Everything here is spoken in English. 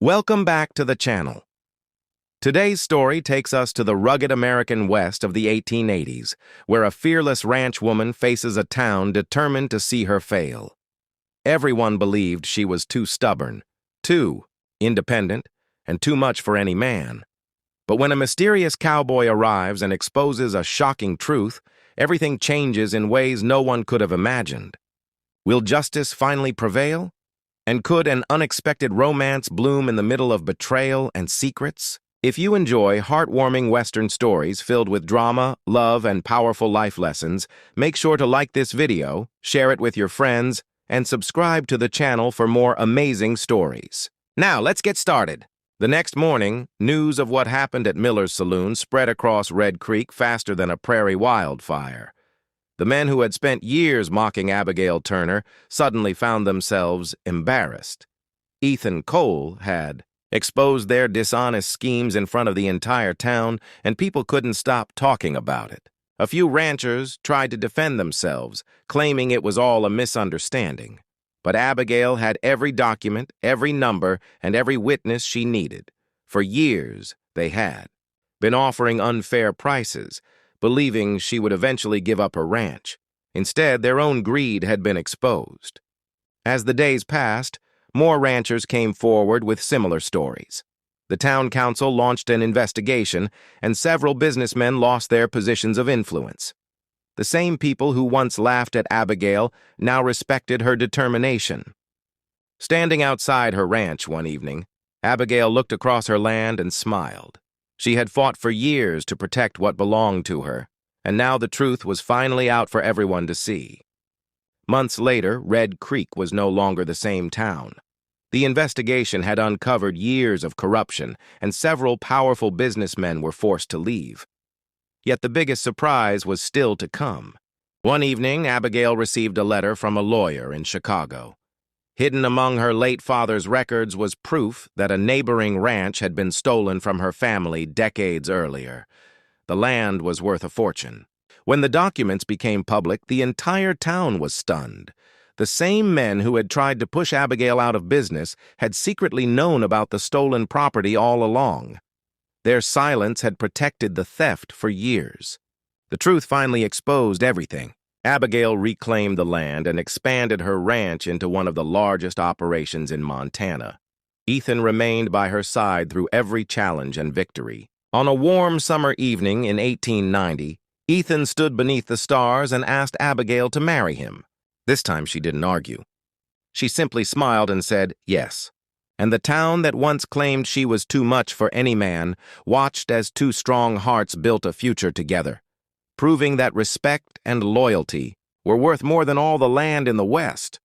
Welcome back to the channel. Today's story takes us to the rugged American West of the 1880s, where a fearless ranch woman faces a town determined to see her fail. Everyone believed she was too stubborn, too independent, and too much for any man. But when a mysterious cowboy arrives and exposes a shocking truth, everything changes in ways no one could have imagined. Will justice finally prevail? And could an unexpected romance bloom in the middle of betrayal and secrets? If you enjoy heartwarming Western stories filled with drama, love, and powerful life lessons, make sure to like this video, share it with your friends, and subscribe to the channel for more amazing stories. Now, let's get started. The next morning, news of what happened at Miller's Saloon spread across Red Creek faster than a prairie wildfire. The men who had spent years mocking Abigail Turner suddenly found themselves embarrassed. Ethan Cole had exposed their dishonest schemes in front of the entire town, and people couldn't stop talking about it. A few ranchers tried to defend themselves, claiming it was all a misunderstanding. But Abigail had every document, every number, and every witness she needed. For years, they had been offering unfair prices, believing she would eventually give up her ranch. Instead, their own greed had been exposed. As the days passed, more ranchers came forward with similar stories. The town council launched an investigation, and several businessmen lost their positions of influence. The same people who once laughed at Abigail now respected her determination. Standing outside her ranch one evening, Abigail looked across her land and smiled. She had fought for years to protect what belonged to her, and now the truth was finally out for everyone to see. Months later, Red Creek was no longer the same town. The investigation had uncovered years of corruption, and several powerful businessmen were forced to leave. Yet the biggest surprise was still to come. One evening, Abigail received a letter from a lawyer in Chicago. Hidden among her late father's records was proof that a neighboring ranch had been stolen from her family decades earlier. The land was worth a fortune. When the documents became public, the entire town was stunned. The same men who had tried to push Abigail out of business had secretly known about the stolen property all along. Their silence had protected the theft for years. The truth finally exposed everything. Abigail reclaimed the land and expanded her ranch into one of the largest operations in Montana. Ethan remained by her side through every challenge and victory. On a warm summer evening in 1890, Ethan stood beneath the stars and asked Abigail to marry him. This time she didn't argue. She simply smiled and said yes. And the town that once claimed she was too much for any man watched as two strong hearts built a future together, proving that respect and loyalty were worth more than all the land in the West.